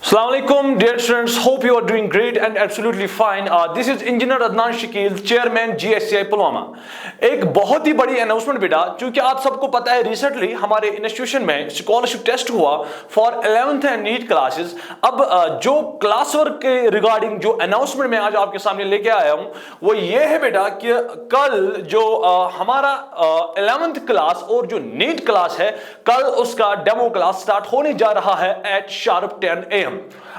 Assalamu alaikum, dear students. Hope you are doing great and absolutely fine. This is Engineer Adnan Shakil, Chairman GSCI Pulwama. एक बहुत ही बड़ी announcement बेटा, क्योंकि आप सबको पता है रिसेंटली हमारे इंस्टीट्यूशन में स्कॉलरशिप टेस्ट हुआ for 11th and NEET classes. अब जो क्लास वर्क के रिगार्डिंग जो अनाउंसमेंट मैं आज आपके सामने लेके आया हूं वो ये है बेटा कि कल जो हमारा 11th क्लास और जो नीट क्लास है कल उसका डेमो क्लास स्टार्ट होने जा रहा है एट शार्प 10 AM।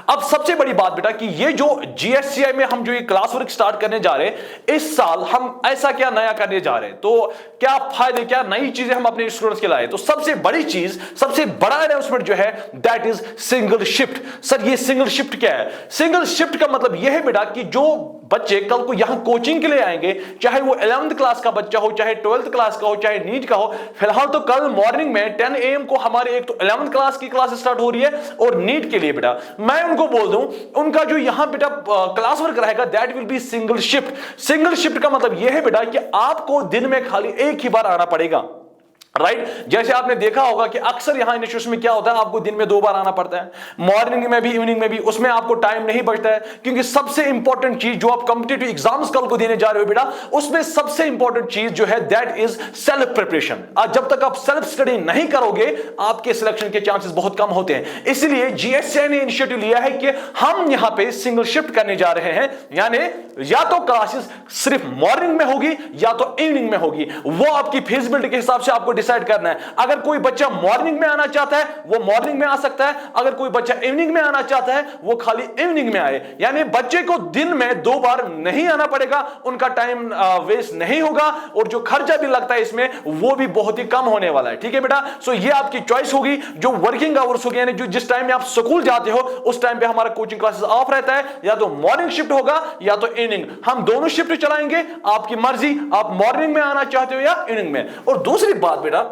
अब सबसे बड़ी बात बेटा कि ये जो जीएससीआई में हम जो ये क्लास वर्क स्टार्ट करने जा रहे हैं इस साल हम ऐसा क्या नया करने जा रहे हैं, तो क्या फायदे क्या नई चीजें हम अपने स्टूडेंट्स के लाए। तो सबसे बड़ी चीज सबसे बड़ा अनाउंसमेंट जो है that is single shift. Sir ये सिंगल शिफ्ट क्या है? सिंगल शिफ्ट का मतलब यह है बेटा कि जो बच्चे कल को यहां कोचिंग के लिए आएंगे, चाहे वो 11th क्लास का बच्चा हो, चाहे 12th क्लास का हो, चाहे नीट का हो, फिलहाल तो कल मॉर्निंग में 10 AM को हमारे एक तो 11th क्लास की क्लास स्टार्ट हो रही है और नीट के लिए बेटा मैं उनको बोल दूं उनका जो यहां बेटा क्लास वर्क रहेगा that will be single shift. Single shift का मतलब यह है बेटा कि आपको दिन में खाली एक ही बार आना पड़ेगा, राइट जैसे आपने देखा होगा कि अक्सर यहां इंस्टीट्यूशन में क्या होता है आपको दिन में 2 बार आना पड़ता है, मॉर्निंग में भी इवनिंग में भी, उसमें आपको टाइम नहीं बचता है क्योंकि सबसे इंपॉर्टेंट चीज जो आप कॉम्पिटिटिव एग्जाम्स कल को देने जा रहे हो बेटा उसमें सबसे इंपॉर्टेंट चीज जो है दैट इज सेल्फ प्रिपरेशन। आज जब तक आप सेल्फ स्टडी नहीं करोगे आपके सिलेक्शन के चांसेस बहुत कम होते हैं। इसलिए जीएससीआई ने इनिशिएटिव लिया है कि हम यहां पे सिंगल शिफ्ट करने जा रहे हैं, यानी या तो क्लासेस सिर्फ मॉर्निंग में होगी या तो इवनिंग में होगी, वो आपकी फिजिबिलिटी के हिसाब से आपको डिसाइड करना है। अगर कोई बच्चा मॉर्निंग में आना चाहता है वो मॉर्निंग में आ सकता है, अगर कोई बच्चा इवनिंग में आना चाहता है वो खाली इवनिंग में आए, यानी बच्चे को दिन में 2 बार नहीं आना पड़ेगा, उनका टाइम वेस्ट नहीं होगा और जो खर्चा भी लगता है इसमें वो भी बहुत ही कम होने वाला है। ठीक है बेटा, सो ये आपकी चॉइस होगी। जो वर्किंग आवर्स होगी यानी जो जिस टाइम में आप स्कूल जाते हो उस टाइम पे हमारा कोचिंग क्लासेस ऑफ रहता है, या तो मॉर्निंग शिफ्ट होगा या तो इवनिंग, हम दोनों शिफ्ट चलाएंगे, आपकी मर्जी आप मॉर्निंग में आना चाहते हो या इवनिंग में। और दूसरी बात बेटा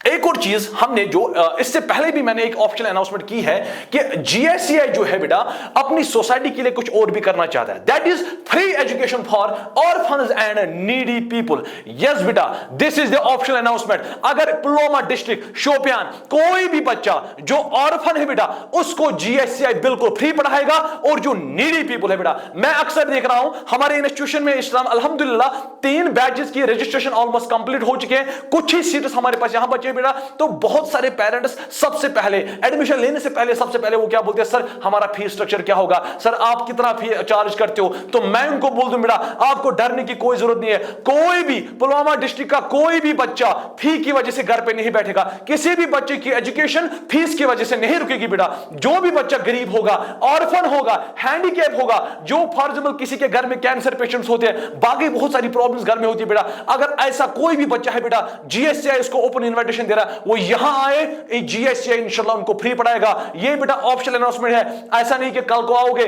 एक और चीज हमने जो इससे पहले भी मैंने एक ऑप्शनल अनाउंसमेंट की है कि जीएससीआई जो है बेटा अपनी सोसाइटी के लिए कुछ और भी करना चाहता है, that is free education for orphans and needy people. Yes बेटा this is the optional announcement. अगर पुलवामा डिस्ट्रिक्ट शोपियान कोई भी बच्चा जो ऑर्फन है बेटा उसको जीएससीआई बिल्कुल फ्री पढ़ाएगा, और जो नीडी पीपल है बेटा मैं अक्सर देख रहा हूं हमारे इंस्टीट्यूशन में इस टाइम अल्हम्दुलिल्लाह 3 बैचेस की रजिस्ट्रेशन ऑलमोस्ट कंप्लीट हो चुके हैं, कुछ ही सीट्स हमारे पास यहां बचे बेटा। तो बहुत सारे पेरेंट्स सबसे पहले एडमिशन लेने से पहले सबसे पहले वो क्या बोलते हैं, सर हमारा फीस स्ट्रक्चर क्या होगा, सर आप कितना फी चार्ज करते हो। तो मैं उनको बोल दूं बेटा आपको डरने की कोई जरूरत नहीं है, कोई भी पुलवामा डिस्ट्रिक्ट का कोई भी बच्चा फी की वजह से घर पे नहीं बैठेगा, किसी भी बच्चे की एजुकेशन फीस की वजह से नहीं रुकेगी बेटा। जो भी बच्चा गरीब होगा, ऑर्फन होगा, हैंडीकैप होगा, जो फॉर एग्जांपल किसी के घर में कैंसर पेशेंट्स होते हैं, बाकी बहुत सारी प्रॉब्लम्स घर में होती है बेटा, अगर ऐसा कोई भी बच्चा है बेटा जीएससीआई इसको ओपन इनविटेशन दे रहा है, वो यहां आए, जीएससीआई इंशाल्लाह उनको फ्री पढ़ाएगा। ये बेटा ऑप्शनल अनाउंसमेंट है, ऐसा नहीं कि कल को आओगे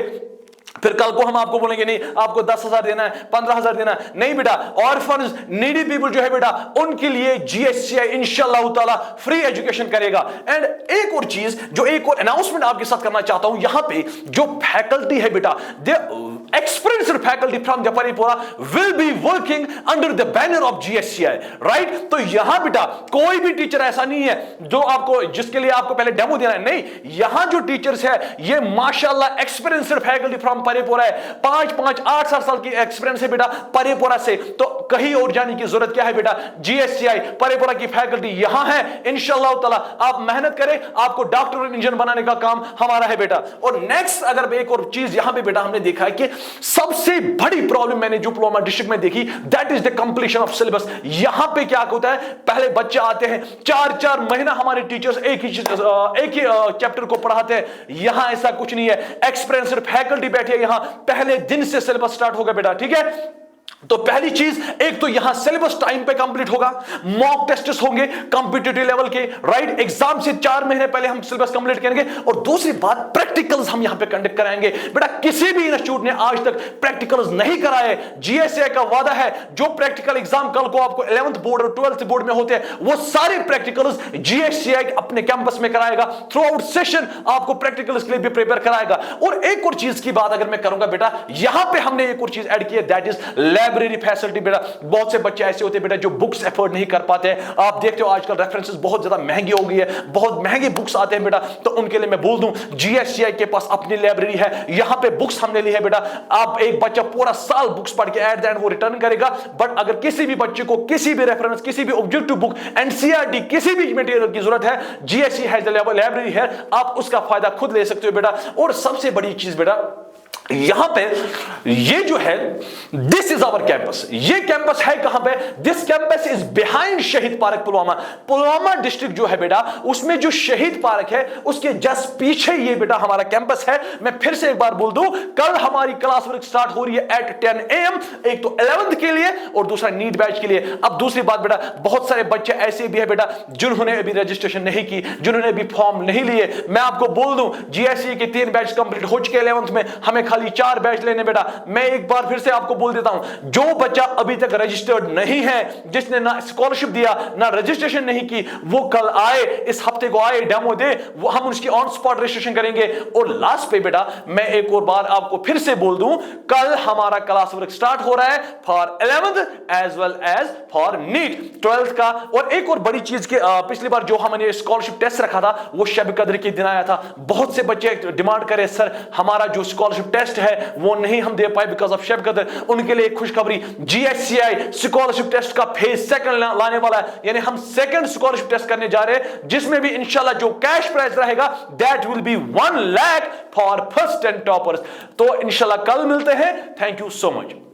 फिर कल को हम आपको बोलेंगे नहीं आपको 10,000 देना है, 15,000 देना है, नहीं बेटा ऑर्फन्स नीडी पीपल जो है बेटा उनके लिए जीएससीआई इंशाल्लाह ताला फ्री एजुकेशन करेगा। एंड एक और चीज जो एक और अनाउंसमेंट आपके साथ करना चाहता हूं, यहां पे जो फैकल्टी है बेटा experienced faculty from Japaripura will be working under the banner of GSCI, right? तो यहां बेटा कोई भी टीचर ऐसा नहीं है जो आपको जिसके लिए आपको पहले डेमो देना है, नहीं, यहां जो टीचर्स है ये माशाल्लाह एक्सपीरियंस्ड फैकल्टी फ्रॉम परेपुरा है, 5-5 8 साल की एक्सपीरियंस है बेटा परेपुरा से। तो कहीं और जाने की जरूरत क्या है बेटा, जीएससीआई परेपुरा की फैकल्टी यहां है, इंशाल्लाह ताला आप मेहनत करें, आपको डॉक्टर और इंजीनियर बनाने का काम हमारा है बेटा। और नेक्स्ट अगर एक और चीज यहां पे बेटा हमने देखा है कि सबसे बड़ी प्रॉब्लम मैंने जो पुलवामा डिस्ट्रिक्ट में देखी that is the completion of syllabus. यहां पे क्या होता है, पहले बच्चे आते हैं 4-4 महीना हमारे टीचर्स एक ही चैप्टर को पढ़ाते हैं, यहां ऐसा कुछ नहीं है, एक्सपीरियंस्ड फैकल्टी बैठी है यहां, पहले दिन से सिलेबस स्टार्ट होगा बेटा। ठीक है, तो पहली चीज एक तो यहां सिलेबस टाइम पे कंप्लीट होगा, मॉक टेस्ट्स होंगे कॉम्पिटिटिव लेवल के, राइट, एग्जाम से 4 महीने पहले हम सिलेबस कंप्लीट करेंगे। और दूसरी बात प्रैक्टिकल्स हम यहां पे कंडक्ट कराएंगे बेटा, किसी भी इंस्टीट्यूट ने आज तक प्रैक्टिकल्स नहीं कराए। जीएससीआई का वादा है जो प्रैक्टिकल एग्जाम कल को आपको 11th बोर्ड और 12th बोर्ड में होते हैं वो सारे प्रैक्टिकल्स जीएससीआई अपने कैंपस में कराएगा, थ्रू आउट सेशन आपको प्रैक्टिकल्स के लिए भी प्रिपेयर कराएगा। और एक और चीज की बात अगर मैं करूंगा बेटा, यहां पे हमने एक और चीज ऐड की है दैट इज लाइब्रेरी फैसिलिटी बेटा। बहुत से बच्चे ऐसे होते हैं बेटा जो बुक्स अफोर्ड नहीं कर पाते हैं, आप देखते हो आजकल रेफरेंसेस बहुत ज्यादा महंगी हो गई है, बहुत महंगे बुक्स आते हैं बेटा, तो उनके लिए मैं बोल दूं जीएससीआई GSCI के पास अपनी लाइब्रेरी है, यहां पे बुक्स हमने ली है बेटा। आप एक बच्चा पूरा साल बुक्स पढ़ के एट द एंड वो रिटर्न करेगा, बट अगर किसी भी बच्चे को किसी भी रेफरेंस, किसी भी ऑब्जेक्टिव बुक, एनसीईआरटी, किसी भी मटेरियल की जरूरत है, GSC हैज द लाइब्रेरी है, आप उसका फायदा खुद ले सकते हो बेटा। और सबसे बड़ी चीज बेटा, यहां पे ये जो है, दिस इज आवर कैंपस। ये कैंपस है कहां पे? दिस कैंपस इज बिहाइंड शहीद पार्क पुलवामा। पुलवामा डिस्ट्रिक्ट जो है बेटा, उसमें जो शहीद पार्क है उसके जस्ट पीछे ये बेटा हमारा कैंपस है। मैं फिर से एक बार बोल दूं, कल हमारी क्लास वर्क स्टार्ट हो रही है एट 10 AM, एक तो 11th के लिए और दूसरा नीट बैच के लिए। अब दूसरी बात बेटा, बहुत सारे बच्चे ऐसे भी है बेटा जिन्होंने अभी रजिस्ट्रेशन नहीं की, जिन्होंने अभी फॉर्म नहीं लिए। मैं आपको बोल दूं, GSC के 3 बैच कंप्लीट हो चुके 11th में, हमें खाली 4 बैच लेने बेटा। मैं एक बार फिर से आपको बोल देता हूं, जो बच्चा अभी तक रजिस्टर्ड नहीं है, जिसने ना स्कॉलरशिप दिया ना रजिस्ट्रेशन नहीं की, वो कल आए, इस हफ्ते को आए, डेमो दे, वो हम उसकी ऑन स्पॉट रजिस्ट्रेशन करेंगे। और लास्ट पे बेटा मैं एक और बार आपको फिर से बोल दूं, कल हमारा क्लास वर्क स्टार्ट हो रहा है for 11th as well as for NEET 12th का। और एक और बड़ी चीज के पिछली बार जो हमने स्कॉलरशिप टेस्ट रखा था वो शब कद्र के दिन आया था। बहुत से बच्चे डिमांड करे, सर हमारा जो स्कॉलरशिप टेस्ट है वो नहीं हम दे पाए बिकॉज ऑफ शब कद्र। उनके लिए खुशखबरी, GSCI स्कॉलरशिप टेस्ट का फेज 2 लाने वाला है, यानी हम 2nd स्कॉलरशिप टेस्ट करने जा रहे हैं, जिसमें भी इंशाल्लाह जो कैश प्राइज रहेगा that will be 1 lakh for first 10 toppers. तो इंशाल्लाह कल मिलते हैं। Thank you so much.